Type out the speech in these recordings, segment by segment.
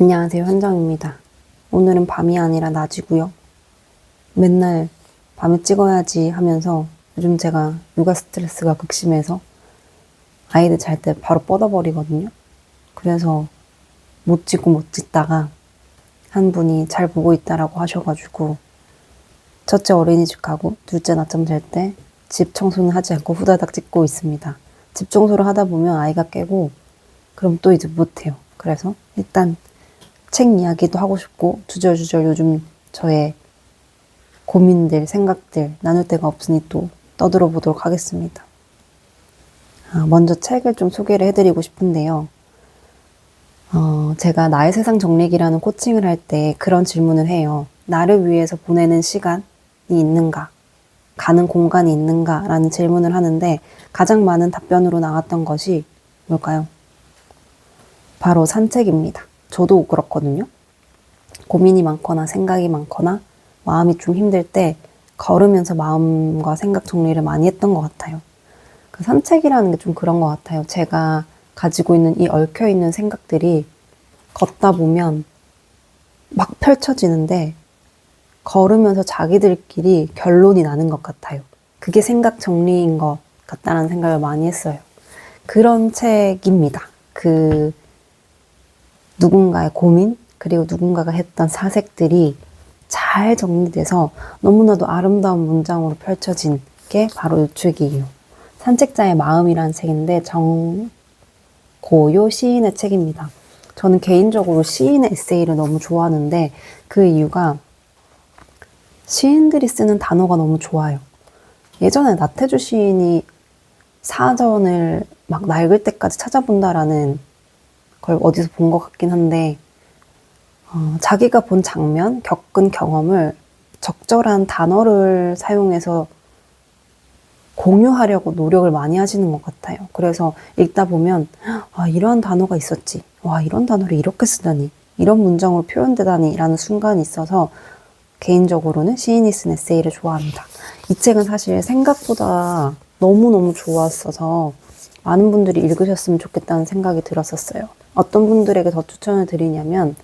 안녕하세요, 현정입니다. 오늘은 밤이 아니라 낮이고요. 맨날 밤에 찍어야지 하면서 요즘 제가 육아 스트레스가 극심해서 아이들 잘 때 바로 뻗어버리거든요. 그래서 못 찍다가 한 분이 잘 보고 있다라고 하셔가지고 첫째 어린이집 가고 둘째 낮잠 잘 때 집 청소는 하지 않고 후다닥 찍고 있습니다. 집 청소를 하다 보면 아이가 깨고 그럼 또 이제 못해요. 그래서 일단 책 이야기도 하고 싶고 주절주절 요즘 저의 고민들, 생각들 나눌 데가 없으니 또 떠들어 보도록 하겠습니다. 먼저 책을 좀 소개를 해드리고 싶은데요. 제가 나의 세상 정리기라는 코칭을 할 때 그런 질문을 해요. 나를 위해서 보내는 시간이 있는가? 가는 공간이 있는가? 라는 질문을 하는데 가장 많은 답변으로 나왔던 것이 뭘까요? 바로 산책입니다. 저도 그렇거든요. 고민이 많거나 생각이 많거나 마음이 좀 힘들 때 걸으면서 마음과 생각 정리를 많이 했던 것 같아요. 그 산책이라는 게 좀 그런 것 같아요. 제가 가지고 있는 이 얽혀있는 생각들이 걷다 보면 막 펼쳐지는데 걸으면서 자기들끼리 결론이 나는 것 같아요. 그게 생각 정리인 것 같다는 생각을 많이 했어요. 그런 책입니다. 누군가의 고민, 그리고 누군가가 했던 사색들이 잘 정리돼서 너무나도 아름다운 문장으로 펼쳐진 게 바로 이 책이에요. 산책자의 마음이라는 책인데 정고요 시인의 책입니다. 저는 개인적으로 시인의 에세이를 너무 좋아하는데 그 이유가 시인들이 쓰는 단어가 너무 좋아요. 예전에 나태주 시인이 사전을 막 낡을 때까지 찾아본다라는 걸 어디서 본 것 같긴 한데 자기가 본 장면, 겪은 경험을 적절한 단어를 사용해서 공유하려고 노력을 많이 하시는 것 같아요. 그래서 읽다 보면 이런 단어가 있었지. 와, 이런 단어를 이렇게 쓰다니. 이런 문장으로 표현되다니 라는 순간이 있어서 개인적으로는 시인이 쓴 에세이를 좋아합니다. 이 책은 사실 생각보다 너무너무 좋았어서 많은 분들이 읽으셨으면 좋겠다는 생각이 들었었어요. 어떤 분들에게 더 추천을 드리냐면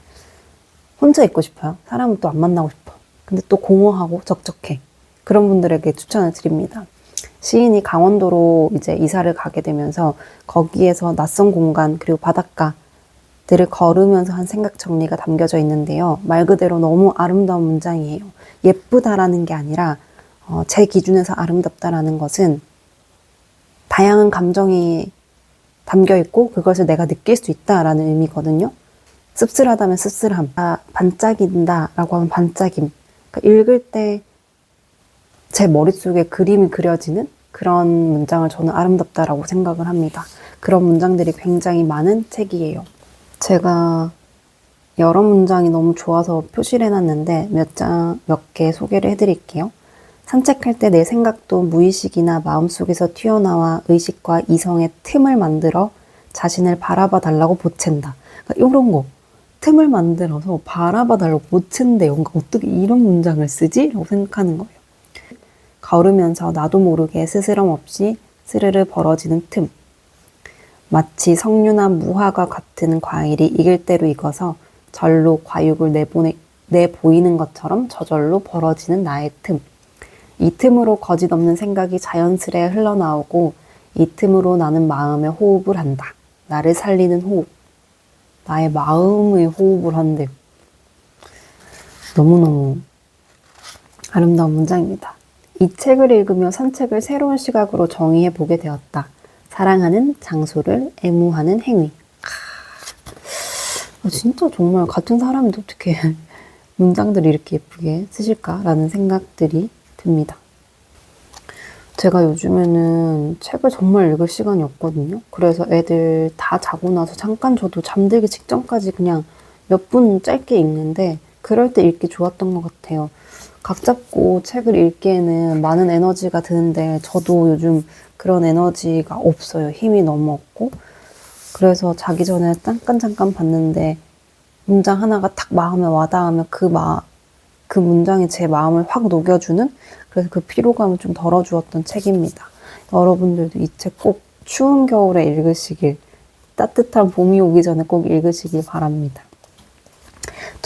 혼자 있고 싶어요. 사람은 또 안 만나고 싶어. 근데 또 공허하고 적적해. 그런 분들에게 추천을 드립니다. 시인이 강원도로 이제 이사를 가게 되면서 거기에서 낯선 공간 그리고 바닷가들을 걸으면서 한 생각 정리가 담겨져 있는데요. 말 그대로 너무 아름다운 문장이에요. 예쁘다라는 게 아니라 제 기준에서 아름답다라는 것은 다양한 감정이 담겨 있고 그것을 내가 느낄 수 있다라는 의미거든요. 씁쓸하다면 씁쓸함, 반짝인다라고 하면 반짝임. 그러니까 읽을 때 제 머릿속에 그림이 그려지는 그런 문장을 저는 아름답다라고 생각을 합니다. 그런 문장들이 굉장히 많은 책이에요. 제가 여러 문장이 너무 좋아서 표시를 해놨는데 몇 개 소개를 해드릴게요. 산책할 때 내 생각도 무의식이나 마음속에서 튀어나와 의식과 이성의 틈을 만들어 자신을 바라봐 달라고 보챈다. 그러니까 이런 거. 틈을 만들어서 바라봐 달라고 보챈대요. 그러니까 어떻게 이런 문장을 쓰지? 라고 생각하는 거예요. 걸으면서 나도 모르게 스스럼 없이 스르르 벌어지는 틈. 마치 석류나 무화과 같은 과일이 익을 대로 익어서 절로 과육을 내보이는 것처럼 저절로 벌어지는 나의 틈. 이 틈으로 거짓 없는 생각이 자연스레 흘러나오고 이 틈으로 나는 마음의 호흡을 한다. 나를 살리는 호흡. 나의 마음의 호흡을 한대요. 너무너무 아름다운 문장입니다. 이 책을 읽으며 산책을 새로운 시각으로 정의해 보게 되었다. 사랑하는 장소를 애무하는 행위. 진짜 정말 같은 사람인데 어떻게 문장들이 이렇게 예쁘게 쓰실까라는 생각들이 듭니다. 제가 요즘에는 책을 정말 읽을 시간이 없거든요. 그래서 애들 다 자고 나서 잠깐 저도 잠들기 직전까지 그냥 몇 분 짧게 읽는데 그럴 때 읽기 좋았던 것 같아요. 각 잡고 책을 읽기에는 많은 에너지가 드는데 저도 요즘 그런 에너지가 없어요. 힘이 너무 없고. 그래서 자기 전에 잠깐 봤는데 문장 하나가 딱 마음에 와닿으면 그 문장이 제 마음을 확 녹여주는 그래서 그 피로감을 좀 덜어주었던 책입니다. 여러분들도 이 책 꼭 추운 겨울에 읽으시길 따뜻한 봄이 오기 전에 꼭 읽으시길 바랍니다.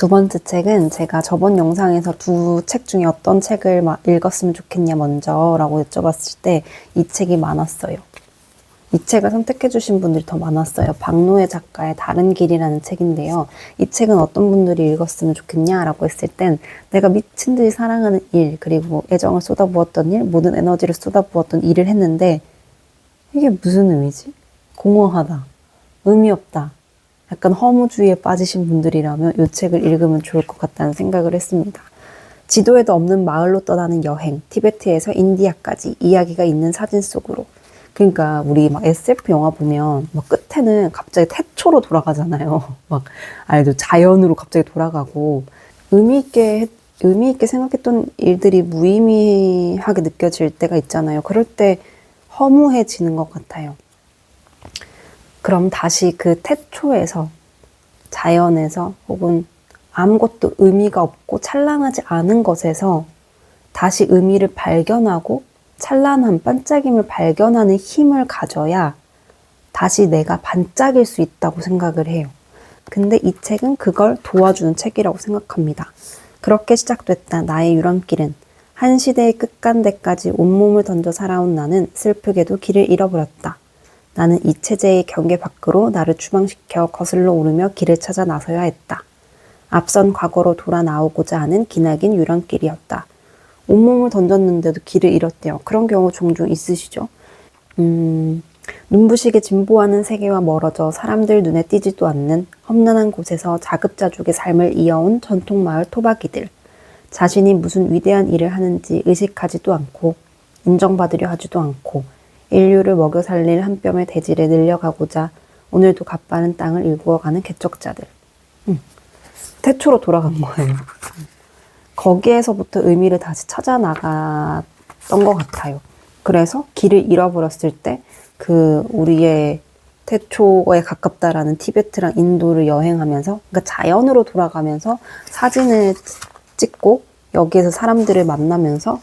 두 번째 책은 제가 저번 영상에서 두 책 중에 어떤 책을 읽었으면 좋겠냐 먼저라고 여쭤봤을 때 이 책이 많았어요. 이 책을 선택해 주신 분들이 더 많았어요. 박노해 작가의 다른 길이라는 책인데요. 이 책은 어떤 분들이 읽었으면 좋겠냐라고 했을 땐 내가 미친 듯이 사랑하는 일, 그리고 애정을 쏟아부었던 일, 모든 에너지를 쏟아부었던 일을 했는데 이게 무슨 의미지? 공허하다. 의미 없다. 약간 허무주의에 빠지신 분들이라면 이 책을 읽으면 좋을 것 같다는 생각을 했습니다. 지도에도 없는 마을로 떠나는 여행, 티베트에서 인디아까지 이야기가 있는 사진 속으로. 그러니까 우리 막 SF 영화 보면 막 끝에는 갑자기 태초로 돌아가잖아요. 막 아니도 자연으로 갑자기 돌아가고 의미 있게 생각했던 일들이 무의미하게 느껴질 때가 있잖아요. 그럴 때 허무해지는 것 같아요. 그럼 다시 그 태초에서, 자연에서, 혹은 아무것도 의미가 없고 찬란하지 않은 것에서 다시 의미를 발견하고 찬란한 반짝임을 발견하는 힘을 가져야 다시 내가 반짝일 수 있다고 생각을 해요. 근데 이 책은 그걸 도와주는 책이라고 생각합니다. 그렇게 시작됐다 나의 유람길은 한 시대의 끝간대까지 온몸을 던져 살아온 나는 슬프게도 길을 잃어버렸다. 나는 이 체제의 경계 밖으로 나를 추방시켜 거슬러 오르며 길을 찾아 나서야 했다. 앞선 과거로 돌아 나오고자 하는 기나긴 유람길이었다. 온몸을 던졌는데도 길을 잃었대요. 그런 경우 종종 있으시죠? 눈부시게 진보하는 세계와 멀어져 사람들 눈에 띄지도 않는 험난한 곳에서 자급자족의 삶을 이어온 전통마을 토박이들. 자신이 무슨 위대한 일을 하는지 의식하지도 않고 인정받으려 하지도 않고 인류를 먹여 살릴 한 뼘의 대질에 늘려가고자 오늘도 갓바른 땅을 일구어가는 개척자들. 태초로 돌아간 거예요. 거기에서부터 의미를 다시 찾아 나갔던 것 같아요. 그래서 길을 잃어버렸을 때 그 우리의 태초에 가깝다라는 티베트랑 인도를 여행하면서, 그러니까 자연으로 돌아가면서 사진을 찍고 여기에서 사람들을 만나면서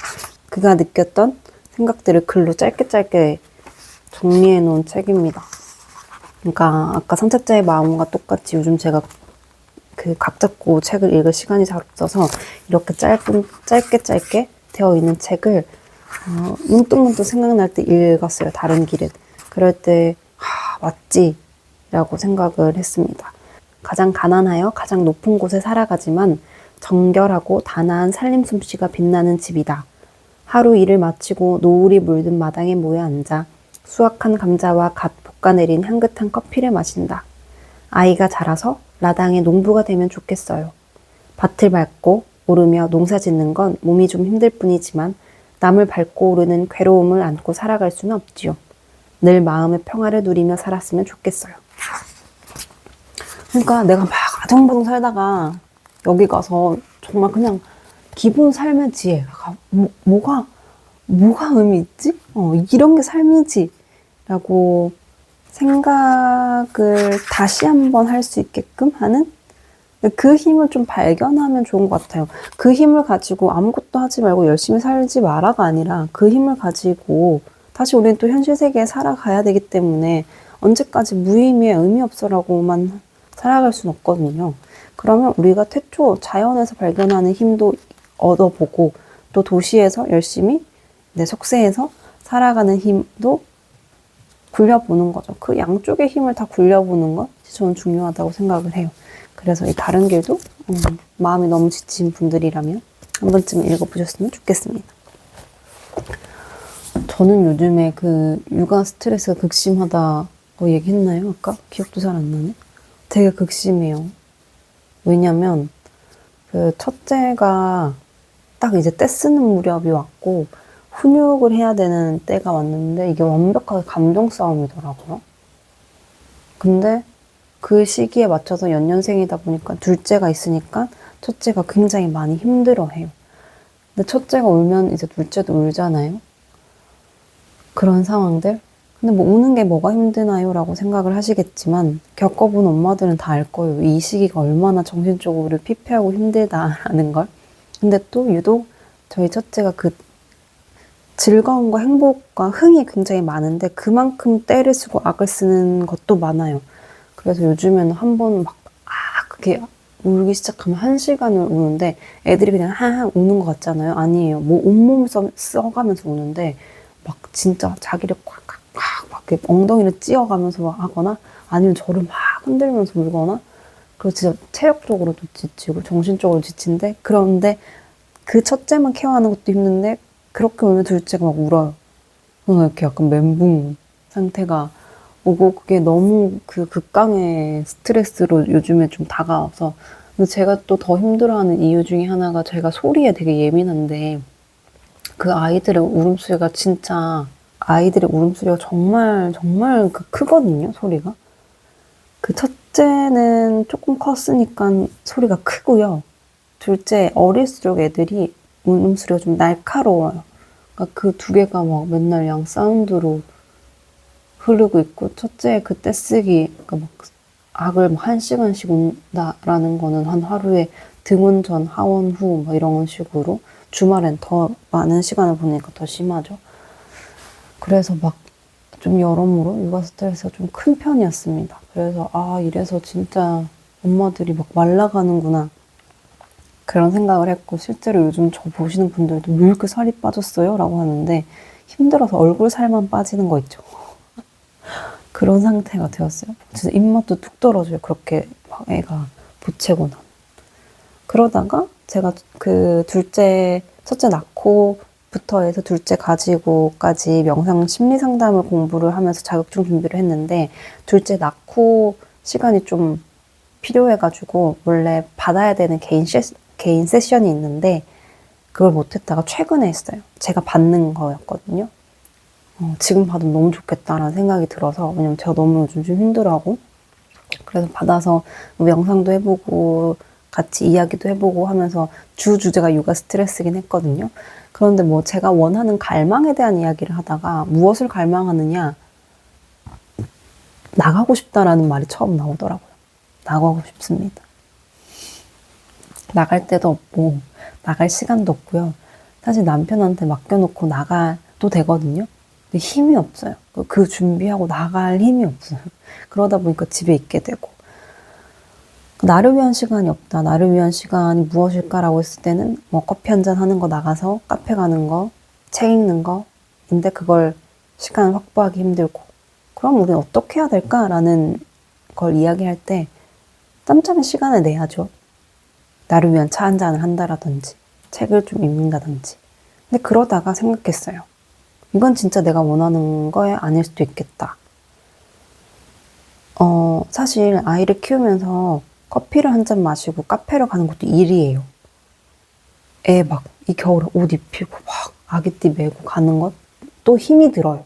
그가 느꼈던 생각들을 글로 짧게 정리해 놓은 책입니다. 그러니까 아까 산책자의 마음과 똑같이 요즘 제가 그 각 잡고 책을 읽을 시간이 잘 없어서 이렇게 짧게 되어 있는 책을 문득문득 생각날 때 읽었어요. 다른 길은. 그럴 때 맞지? 라고 생각을 했습니다. 가장 가난하여 가장 높은 곳에 살아가지만 정결하고 단아한 살림 솜씨가 빛나는 집이다. 하루 일을 마치고 노을이 물든 마당에 모여 앉아 수확한 감자와 갓 볶아내린 향긋한 커피를 마신다. 아이가 자라서 라당의 농부가 되면 좋겠어요. 밭을 밟고 오르며 농사 짓는 건 몸이 좀 힘들 뿐이지만 남을 밟고 오르는 괴로움을 안고 살아갈 수는 없지요. 늘 마음의 평화를 누리며 살았으면 좋겠어요. 그러니까 내가 막 아정바정 살다가 여기 가서 정말 그냥 기본 삶의 지혜, 뭐가 의미 있지? 이런 게 삶이지 라고 생각을 다시 한번 할 수 있게끔 하는 그 힘을 좀 발견하면 좋은 것 같아요. 그 힘을 가지고 아무것도 하지 말고 열심히 살지 마라가 아니라 그 힘을 가지고 다시 우리는 또 현실 세계에 살아가야 되기 때문에 언제까지 무의미해 의미 없어라고만 살아갈 수는 없거든요. 그러면 우리가 태초 자연에서 발견하는 힘도 얻어보고 또 도시에서 열심히 내 속세에서 살아가는 힘도 굴려보는 거죠. 그 양쪽의 힘을 다 굴려보는 것이 저는 중요하다고 생각을 해요. 그래서 이 다른 길도 마음이 너무 지친 분들이라면 한 번쯤 읽어보셨으면 좋겠습니다. 저는 요즘에 그 육아 스트레스가 극심하다고 얘기했나요? 아까? 기억도 잘 안 나네. 되게 극심해요. 왜냐면 그 첫째가 딱 이제 떼 쓰는 무렵이 왔고 훈육을 해야 되는 때가 왔는데 이게 완벽하게 감정 싸움이더라고요. 근데 그 시기에 맞춰서 연년생이다 보니까 둘째가 있으니까 첫째가 굉장히 많이 힘들어해요. 근데 첫째가 울면 이제 둘째도 울잖아요. 그런 상황들. 근데 뭐 우는 게 뭐가 힘드나요? 라고 생각을 하시겠지만 겪어본 엄마들은 다 알 거예요. 이 시기가 얼마나 정신적으로 피폐하고 힘들다라는 걸. 근데 또 유독 저희 첫째가 그 즐거움과 행복과 흥이 굉장히 많은데 그만큼 떼를 쓰고 악을 쓰는 것도 많아요. 그래서 요즘에는 한번 그게 울기 시작하면 1시간을 우는데 애들이 그냥 하하 우는 것 같잖아요. 아니에요. 뭐 온몸 써가면서 우는데 막 진짜 자기를 꽉꽉꽉 막 이렇게 엉덩이를 찧어가면서 막 하거나 아니면 저를 막 흔들면서 울거나 그리고 진짜 체력적으로도 지치고 정신적으로 지친데 그런데 그 첫째만 케어하는 것도 힘든데 그렇게 울면 둘째가 막 울어요. 이렇게 약간 멘붕 상태가 오고 그게 너무 그 극강의 스트레스로 요즘에 좀 다가와서 근데 제가 또 더 힘들어하는 이유 중에 하나가 제가 소리에 되게 예민한데 그 아이들의 울음소리가 진짜 아이들의 울음소리가 정말 정말 크거든요 소리가 그 첫째는 조금 컸으니까 소리가 크고요 둘째 어릴수록 애들이 울음소리가 좀 날카로워요 그러니까 그 두 개가 막 맨날 양 사운드로 흐르고 있고 첫째 그 떼쓰기 그러니까 막 악을 막 1시간씩 운다라는 거는 한 하루에 등원 전, 하원 후 뭐 이런 식으로 주말엔 더 많은 시간을 보내니까 더 심하죠. 그래서 막 좀 여러모로 육아 스트레스가 좀 큰 편이었습니다. 그래서 아 이래서 진짜 엄마들이 막 말라가는구나 그런 생각을 했고 실제로 요즘 저 보시는 분들도 왜 이렇게 살이 빠졌어요? 라고 하는데 힘들어서 얼굴 살만 빠지는 거 있죠. 그런 상태가 되었어요. 진짜 입맛도 뚝 떨어져요. 그렇게 막 애가 보채고 나면. 그러다가 제가 그 첫째 낳고부터 해서 둘째 가지고까지 명상 심리 상담을 공부를 하면서 자격증 준비를 했는데 둘째 낳고 시간이 좀 필요해가지고 원래 받아야 되는 개인 세션이 있는데 그걸 못했다가 최근에 했어요. 제가 받는 거였거든요. 지금 받으면 너무 좋겠다라는 생각이 들어서 왜냐면 제가 너무 요즘 좀 힘들어하고 그래서 받아서 명상도 해보고 같이 이야기도 해보고 하면서 주제가 육아 스트레스긴 했거든요. 그런데 뭐 제가 원하는 갈망에 대한 이야기를 하다가 무엇을 갈망하느냐 나가고 싶다라는 말이 처음 나오더라고요. 나가고 싶습니다. 나갈 데도 없고 나갈 시간도 없고요. 사실 남편한테 맡겨놓고 나가도 되거든요. 근데 힘이 없어요. 그 준비하고 나갈 힘이 없어요. 그러다 보니까 집에 있게 되고 나를 위한 시간이 없다. 나를 위한 시간이 무엇일까라고 했을 때는 뭐 커피 한잔 하는 거 나가서 카페 가는 거, 책 읽는 거인데 그걸 시간을 확보하기 힘들고 그럼 우리는 어떻게 해야 될까라는 걸 이야기할 때 짬짬이 시간을 내야죠. 나를 위한 차 한 잔을 한다라든지 책을 좀 읽는다든지 근데 그러다가 생각했어요. 이건 진짜 내가 원하는 거에 아닐 수도 있겠다. 사실 아이를 키우면서 커피를 한 잔 마시고 카페를 가는 것도 일이에요. 애 막 이 겨울에 옷 입히고 막 아기띠 메고 가는 것도 힘이 들어요.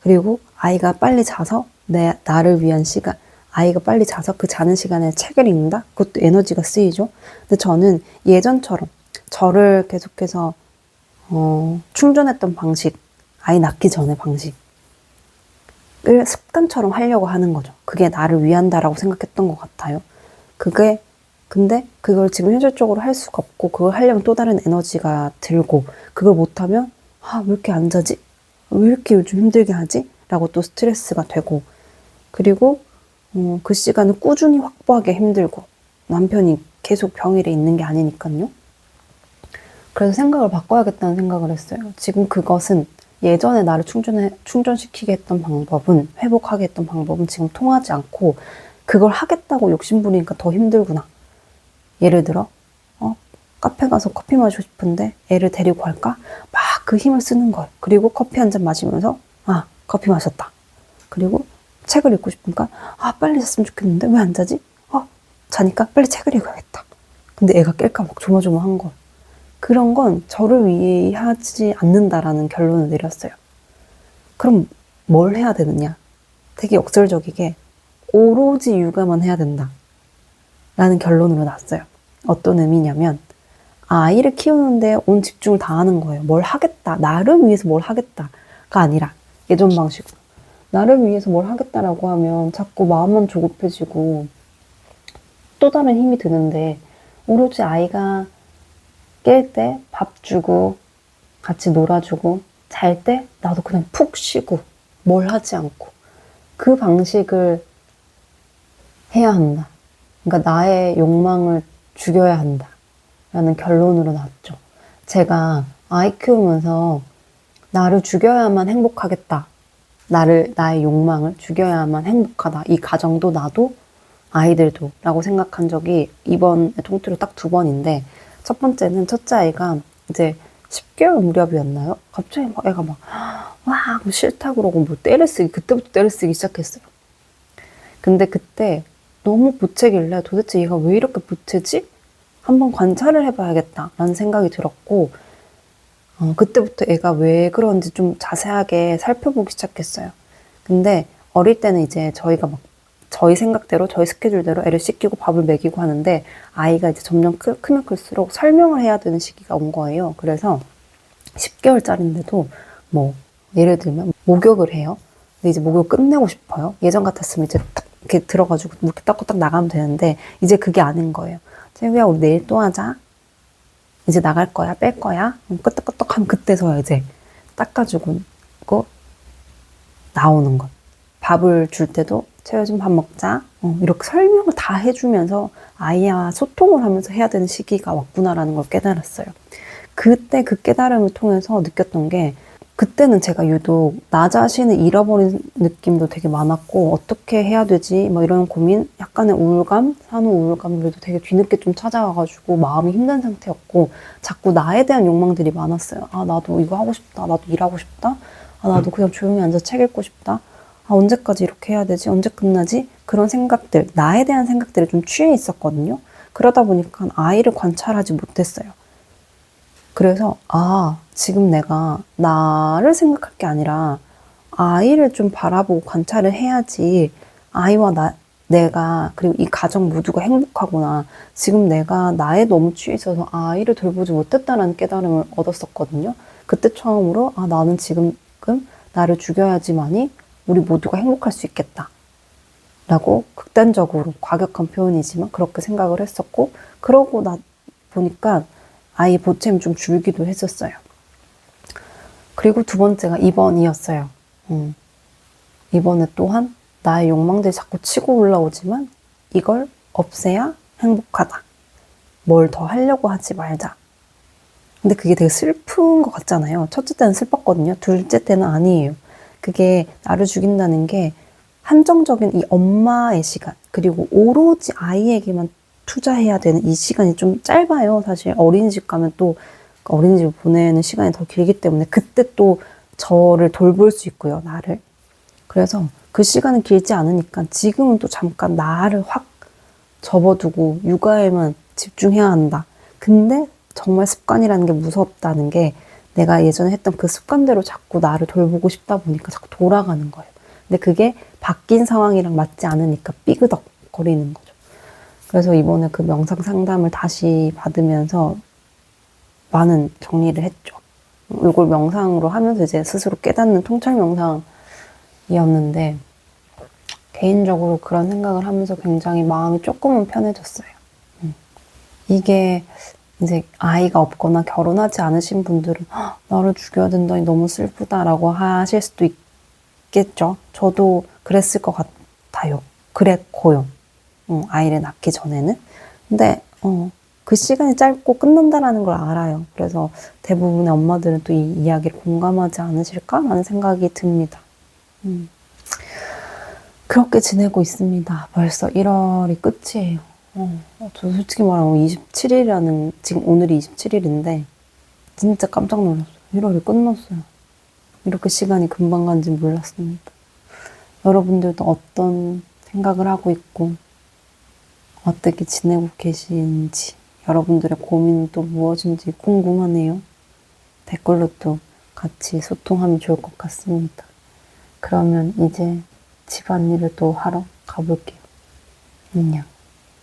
그리고 아이가 빨리 자서 나를 위한 시간, 아이가 빨리 자서 그 자는 시간에 책을 읽는다? 그것도 에너지가 쓰이죠. 근데 저는 예전처럼 저를 계속해서 충전했던 방식, 아이 낳기 전의 방식을 습관처럼 하려고 하는 거죠. 그게 나를 위한다라고 생각했던 것 같아요. 근데 그걸 지금 현실적으로 할 수가 없고 그걸 하려면 또 다른 에너지가 들고 그걸 못하면 왜 이렇게 안 자지? 왜 이렇게 요즘 힘들게 하지? 라고 또 스트레스가 되고 그리고 그 시간을 꾸준히 확보하기 힘들고 남편이 계속 병일에 있는 게 아니니까요. 그래서 생각을 바꿔야겠다는 생각을 했어요. 지금 그것은 예전에 나를 충전시키게 했던 방법은 회복하게 했던 방법은 지금 통하지 않고 그걸 하겠다고 욕심부리니까 더 힘들구나. 예를 들어 카페 가서 커피 마시고 싶은데 애를 데리고 갈까? 막 그 힘을 쓰는 거예요. 그리고 커피 한 잔 마시면서 커피 마셨다. 그리고 책을 읽고 싶으니까 빨리 잤으면 좋겠는데 왜 안 자지? 자니까 빨리 책을 읽어야겠다. 근데 애가 깰까 막 조마조마한 거예요. 그런 건 저를 위해 하지 않는다라는 결론을 내렸어요. 그럼 뭘 해야 되느냐? 되게 역설적이게 오로지 육아만 해야 된다. 라는 결론으로 났어요. 어떤 의미냐면 아이를 키우는데 온 집중을 다 하는 거예요. 뭘 하겠다. 나를 위해서 뭘 하겠다가 아니라 예전 방식으로 나를 위해서 뭘 하겠다라고 하면 자꾸 마음만 조급해지고 또 다른 힘이 드는데 오로지 아이가 깰 때 밥 주고 같이 놀아주고 잘 때 나도 그냥 푹 쉬고 뭘 하지 않고 그 방식을 해야 한다. 그러니까 나의 욕망을 죽여야 한다 라는 결론으로 나왔죠. 제가 아이 키우면서 나를 죽여야만 행복하겠다. 나의 욕망을 죽여야만 행복하다. 이 가정도 나도 아이들도 라고 생각한 적이 이번에 통틀어 딱 2번인데, 첫 번째는 첫째 아이가 이제 10개월 무렵이었나요? 갑자기 막 애가 막 싫다 그러고 뭐 그때부터 때를 쓰기 시작했어요. 근데 그때 너무 보채길래 도대체 얘가 왜 이렇게 보채지? 한번 관찰을 해봐야겠다라는 생각이 들었고, 그때부터 애가 왜 그런지 좀 자세하게 살펴보기 시작했어요. 근데 어릴 때는 이제 저희가 막 저희 생각대로, 저희 스케줄대로 애를 씻기고 밥을 먹이고 하는데, 아이가 이제 점점 크면 클수록 설명을 해야 되는 시기가 온 거예요. 그래서 10개월짜리인데도 뭐 예를 들면 목욕을 해요. 근데 이제 목욕 끝내고 싶어요. 예전 같았으면 이제 딱 이렇게 들어가지고 이렇게 닦고 딱 나가면 되는데, 이제 그게 아닌 거예요. 재우야, 우리 내일 또 하자. 이제 나갈 거야, 뺄 거야. 끄떡끄떡 하면 그때서야 이제 닦아주고 나오는 것. 밥을 줄 때도 채우야 좀 밥 먹자. 이렇게 설명을 다 해주면서 아이와 소통을 하면서 해야 되는 시기가 왔구나라는 걸 깨달았어요. 그때 그 깨달음을 통해서 느꼈던 게, 그때는 제가 유독 나 자신을 잃어버린 느낌도 되게 많았고, 어떻게 해야 되지? 뭐 이런 고민, 약간의 우울감, 산후 우울감들도 되게 뒤늦게 좀 찾아와가지고 마음이 힘든 상태였고, 자꾸 나에 대한 욕망들이 많았어요. 아, 나도 이거 하고 싶다. 나도 일하고 싶다. 아, 나도 그냥 조용히 앉아서 책 읽고 싶다. 아, 언제까지 이렇게 해야 되지? 언제 끝나지? 그런 생각들, 나에 대한 생각들에 좀 취해 있었거든요. 그러다 보니까 아이를 관찰하지 못했어요. 그래서 지금 내가 나를 생각할 게 아니라 아이를 좀 바라보고 관찰을 해야지, 아이와 내가, 그리고 이 가정 모두가 행복하구나. 지금 내가 나에 너무 취해 있어서 아이를 돌보지 못했다는 깨달음을 얻었었거든요. 그때 처음으로 나는 지금 나를 죽여야지만이 우리 모두가 행복할 수 있겠다 라고, 극단적으로 과격한 표현이지만 그렇게 생각을 했었고, 그러고 보니까 아이 보탬이 좀 줄기도 했었어요. 그리고 2번째가 2번이었어요. 이번에 또한 나의 욕망들이 자꾸 치고 올라오지만 이걸 없애야 행복하다. 뭘 더 하려고 하지 말자. 근데 그게 되게 슬픈 것 같잖아요. 첫째 때는 슬펐거든요. 둘째 때는 아니에요. 그게 나를 죽인다는 게 한정적인 이 엄마의 시간, 그리고 오로지 아이에게만 투자해야 되는 이 시간이 좀 짧아요. 사실 어린이집 가면 또 어린이집 보내는 시간이 더 길기 때문에 그때 또 저를 돌볼 수 있고요, 나를. 그래서 그 시간은 길지 않으니까 지금은 또 잠깐 나를 확 접어두고 육아에만 집중해야 한다. 근데 정말 습관이라는 게 무섭다는 게, 내가 예전에 했던 그 습관대로 자꾸 나를 돌보고 싶다 보니까 자꾸 돌아가는 거예요. 근데 그게 바뀐 상황이랑 맞지 않으니까 삐그덕거리는 거죠. 그래서 이번에 그 명상 상담을 다시 받으면서 많은 정리를 했죠. 이걸 명상으로 하면서 이제 스스로 깨닫는 통찰 명상이었는데, 개인적으로 그런 생각을 하면서 굉장히 마음이 조금은 편해졌어요. 이게 이제 아이가 없거나 결혼하지 않으신 분들은 나를 죽여야 된다니 너무 슬프다라고 하실 수도 있겠죠. 저도 그랬을 것 같아요. 그랬고요. 아이를 낳기 전에는. 근데 그 시간이 짧고 끝난다라는 걸 알아요. 그래서 대부분의 엄마들은 또 이 이야기를 공감하지 않으실까라는 생각이 듭니다. 그렇게 지내고 있습니다. 벌써 1월이 끝이에요. 저 솔직히 말하면 27일이라는, 지금 오늘이 27일인데 진짜 깜짝 놀랐어요. 1월이 끝났어요. 이렇게 시간이 금방 간지 몰랐습니다. 여러분들도 어떤 생각을 하고 있고 어떻게 지내고 계신지, 여러분들의 고민은 또 무엇인지 궁금하네요. 댓글로 또 같이 소통하면 좋을 것 같습니다. 그러면 이제 집안일을 또 하러 가볼게요. 안녕.